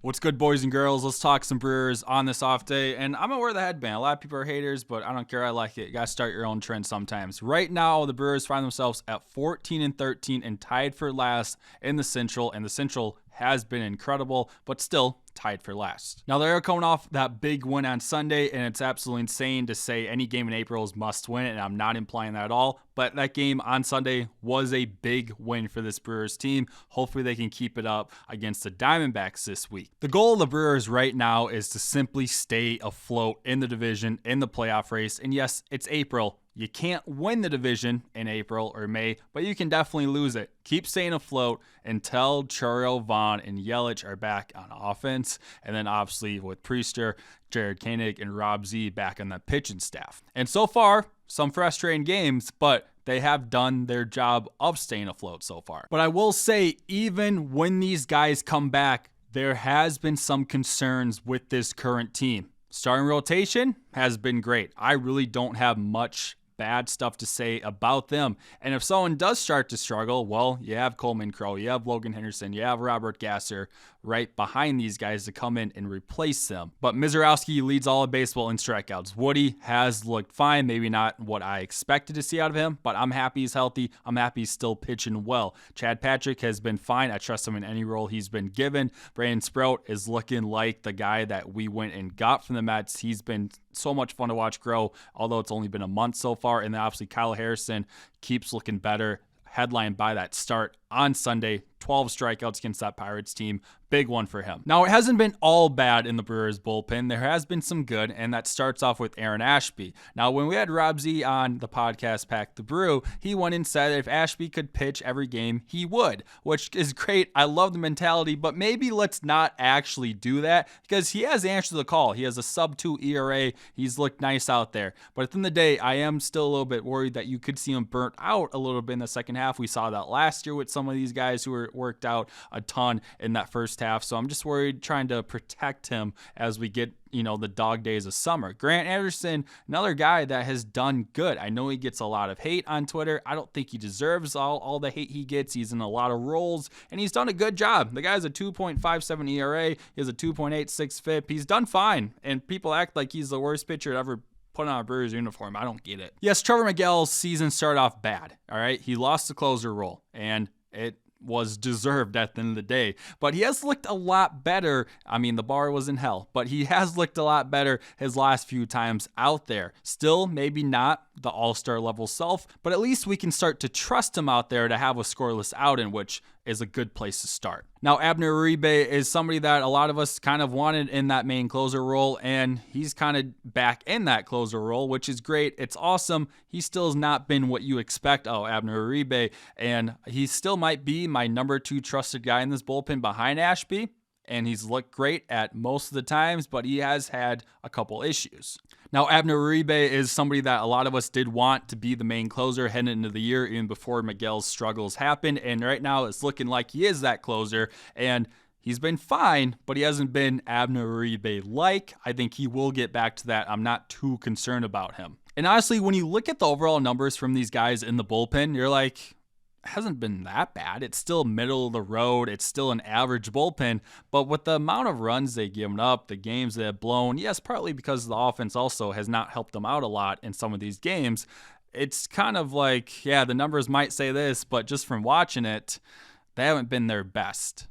What's good, boys and girls? Let's talk some Brewers on this off day. And I'm gonna wear the headband. A lot of people are haters, but I don't care. I like it. You gotta start your own trend sometimes. Right now, the Brewers find themselves at 14-13 and tied for last in the Central. And the Central has been incredible, but still tied for last. Now, they're coming off that big win on Sunday, and it's absolutely insane to say any game in April is must win, and I'm not implying that at all. But that game on Sunday was a big win for this Brewers team. Hopefully they can keep it up against the Diamondbacks this week. The goal of the Brewers right now is to simply stay afloat in the division, in the playoff race. And yes, it's April. You can't win the division in April or May, but you can definitely lose it. Keep staying afloat until Chourio, Vaughn, and Yelich are back on offense. And then obviously with Priester, Jared Koenig, and Rob Z back on the pitching staff. And so far, some frustrating games, but they have done their job of staying afloat so far. But I will say, even when these guys come back, there has been some concerns with this current team. Starting rotation has been great. I really don't have much bad stuff to say about them. And if someone does start to struggle, well, you have Coleman Crow, you have Logan Henderson, you have Robert Gasser right behind these guys to come in and replace them. But Misiorowski leads all of baseball in strikeouts. Woody has looked fine, maybe not what I expected to see out of him, but I'm happy he's healthy. I'm happy he's still pitching well. Chad Patrick has been fine. I trust him in any role he's been given. Brandon Sprout is looking like the guy that we went and got from the Mets. He's been so much fun to watch grow, although it's only been a month so far. And then obviously Kyle Harrison keeps looking better, headlined by that start on Sunday. 12 strikeouts against that Pirates team. Big one for him. Now, it hasn't been all bad in the Brewers bullpen. There has been some good, and that starts off with Aaron Ashby. Now, when we had Rob Z on the podcast Pack the Brew, he went and said that if Ashby could pitch every game, he would, which is great. I love the mentality, but maybe let's not actually do that because he has answered the call. He has a sub-2 ERA. He's looked nice out there. But at the end of the day, I am still a little bit worried that you could see him burnt out a little bit in the second half. We saw that last year with some of these guys who were worked out a ton in that first half. So I'm just worried trying to protect him as we get, the dog days of summer. Grant Anderson, another guy that has done good. I know he gets a lot of hate on Twitter. I don't think he deserves all the hate he gets. He's in a lot of roles, and he's done a good job. The guy's a 2.57 ERA. He has a 2.86 FIP. He's done fine, and people act like he's the worst pitcher ever put on a Brewers uniform. I don't get it. Yes, Trevor Miguel's season started off bad. All right, he lost the closer role, and it was deserved at the end of the day. But he has looked a lot better. I mean, the bar was in hell, but he has looked a lot better his last few times out there. Still, maybe not the all-star level self, but at least we can start to trust him out there to have a scoreless outing, which is a good place to start. Now, Abner Uribe is somebody that a lot of us kind of wanted in that main closer role, and he's kind of back in that closer role, which is great. It's awesome. He still has not been what you expect of Abner Uribe, and he still might be my number 2 trusted guy in this bullpen behind Ashby, and he's looked great at most of the times, but he has had a couple issues. Now, Abner Uribe is somebody that a lot of us did want to be the main closer heading into the year, even before Miguel's struggles happened. And right now, it's looking like he is that closer. And he's been fine, but he hasn't been Abner Uribe-like. I think he will get back to that. I'm not too concerned about him. And honestly, when you look at the overall numbers from these guys in the bullpen, you're like, hasn't been that bad. It's still middle of the road. It's still an average bullpen, but with the amount of runs they've given up, the games they have blown, yes, partly because the offense also has not helped them out a lot in some of these games. It's kind of like, yeah, the numbers might say this, but just from watching it, they haven't been their best.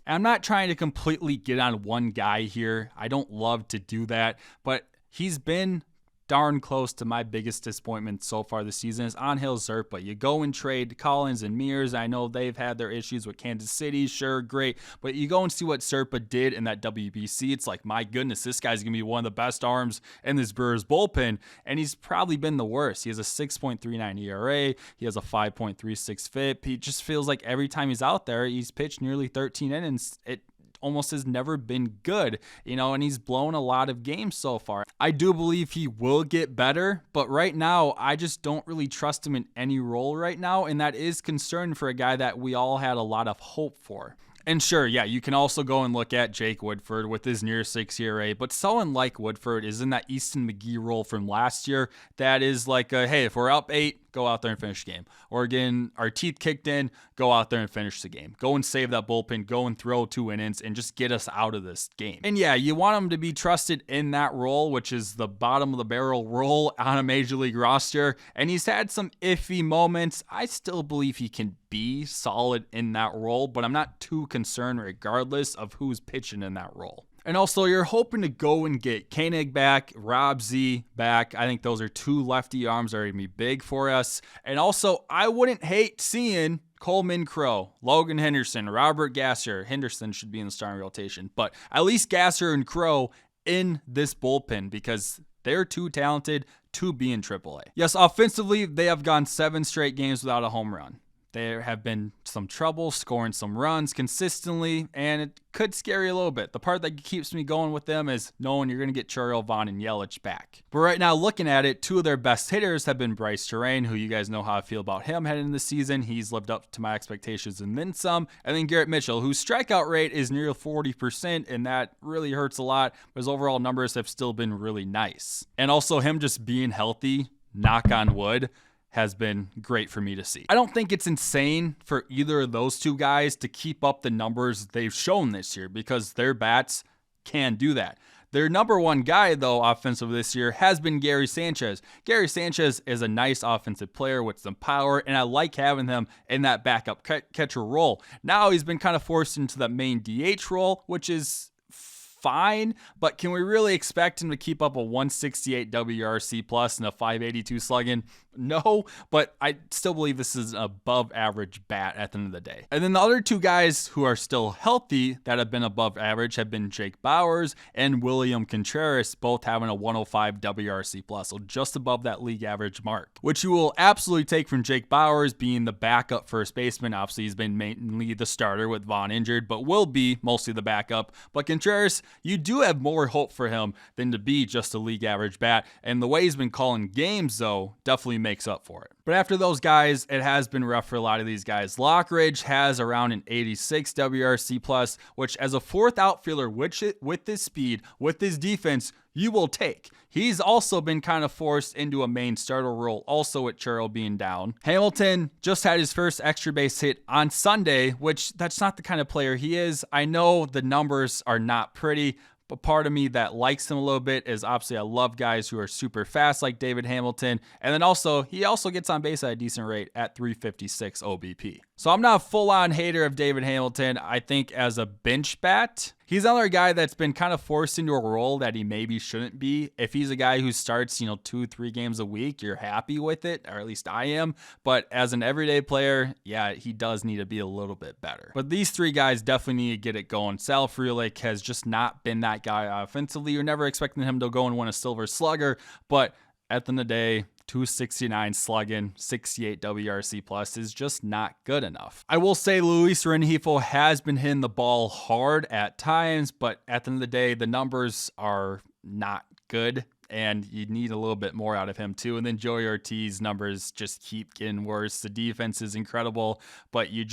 I'm not trying to completely get on one guy here. I don't love to do that, but he's been darn close to my biggest disappointment so far this season is Angel Zerpa. You go and trade Collins and Mears. I know they've had their issues with Kansas City. Sure, great. But you go and see what Zerpa did in that WBC. It's like, my goodness, this guy's going to be one of the best arms in this Brewers bullpen. And he's probably been the worst. He has a 6.39 ERA. He has a 5.36 FIP. He just feels like every time he's out there, he's pitched nearly 13 innings. It almost has never been good, and he's blown a lot of games so far. I do believe he will get better, but right now, I just don't really trust him in any role right now, and that is concerning for a guy that we all had a lot of hope for. And sure, yeah, you can also go and look at Jake Woodford with his near 6 ERA, but someone like Woodford is in that Easton McGee role from last year that is like, hey, if we're up 8, go out there and finish the game. Or again, our teeth kicked in, go out there and finish the game. Go and save that bullpen, go and throw 2 innings and just get us out of this game. And yeah, you want him to be trusted in that role, which is the bottom of the barrel role on a major league roster. And he's had some iffy moments. I still believe he can be solid in that role, but I'm not too concerned regardless of who's pitching in that role. And also, you're hoping to go and get Koenig back, Rob Z back. I think those are 2 lefty arms that are going to be big for us. And also, I wouldn't hate seeing Coleman Crow, Logan Henderson, Robert Gasser. Henderson should be in the starting rotation, but at least Gasser and Crow in this bullpen because they're too talented to be in AAA. Yes, offensively, they have gone 7 straight games without a home run. There have been some trouble scoring some runs consistently, and it could scare you a little bit. The part that keeps me going with them is knowing you're going to get Chourio, Vaughn, and Yelich back. But right now, looking at it, 2 of their best hitters have been Bryce Terrain, who you guys know how I feel about him heading into the season. He's lived up to my expectations and then some. And then Garrett Mitchell, whose strikeout rate is near 40%, and that really hurts a lot, but his overall numbers have still been really nice. And also him just being healthy, knock on wood, has been great for me to see. I don't think it's insane for either of those 2 guys to keep up the numbers they've shown this year because their bats can do that. Their number 1 guy, though, offensive this year has been Gary Sanchez. Gary Sanchez is a nice offensive player with some power, and I like having him in that backup catcher role. Now he's been kind of forced into that main DH role, which is fine, but can we really expect him to keep up a 168 WRC plus and a 582 slugging? No, but I still believe this is an above average bat at the end of the day. And then the other 2 guys who are still healthy that have been above average have been Jake Bauers and William Contreras, both having a 105 WRC plus, so just above that league average mark, which you will absolutely take from Jake Bauers being the backup first baseman. Obviously, he's been mainly the starter with Vaughn injured, but will be mostly the backup. But Contreras, you do have more hope for him than to be just a league average bat, and the way he's been calling games, though, definitely makes up for it. But after those guys, it has been rough for a lot of these guys. Lockridge has around an 86 WRC plus, which as a 4th outfielder with his speed, with his defense, you will take. He's also been kind of forced into a main starter role, also with Chourio being down. Hamilton just had his first extra base hit on Sunday, which that's not the kind of player he is. I know the numbers are not pretty, but part of me that likes him a little bit is obviously I love guys who are super fast like David Hamilton. And then also, he also gets on base at a decent rate at 356 OBP. So I'm not a full-on hater of David Hamilton. I think as a bench bat, he's another guy that's been kind of forced into a role that he maybe shouldn't be. If he's a guy who starts, 2-3 games a week, you're happy with it, or at least I am. But as an everyday player, yeah, he does need to be a little bit better. But these 3 guys definitely need to get it going. Sal Frelick has just not been that guy offensively. You're never expecting him to go and win a Silver Slugger, but at the end of the day, 269 slugging, 68 WRC plus is just not good enough. I will say Luis Rengifo has been hitting the ball hard at times, but at the end of the day, the numbers are not good, and you need a little bit more out of him too. And then Joey Ortiz numbers just keep getting worse. The defense is incredible, but you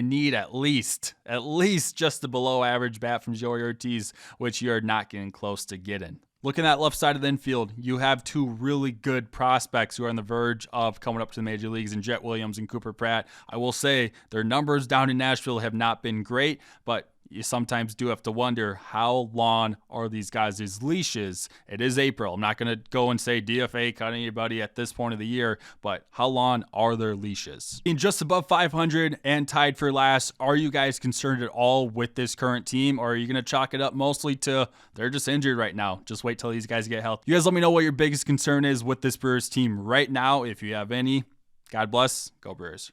need at least just the below average bat from Joey Ortiz, which you're not getting close to getting. Looking at left side of the infield, you have 2 really good prospects who are on the verge of coming up to the major leagues in Jet Williams and Cooper Pratt. I will say their numbers down in Nashville have not been great, but you sometimes do have to wonder how long are these guys' leashes. It is April. I'm not going to go and say DFA cut anybody at this point of the year, but how long are their leashes? In just above 500 and tied for last, are you guys concerned at all with this current team, or are you going to chalk it up mostly to they're just injured right now? Just wait till these guys get healthy. You guys let me know what your biggest concern is with this Brewers team right now, if you have any. God bless. Go Brewers.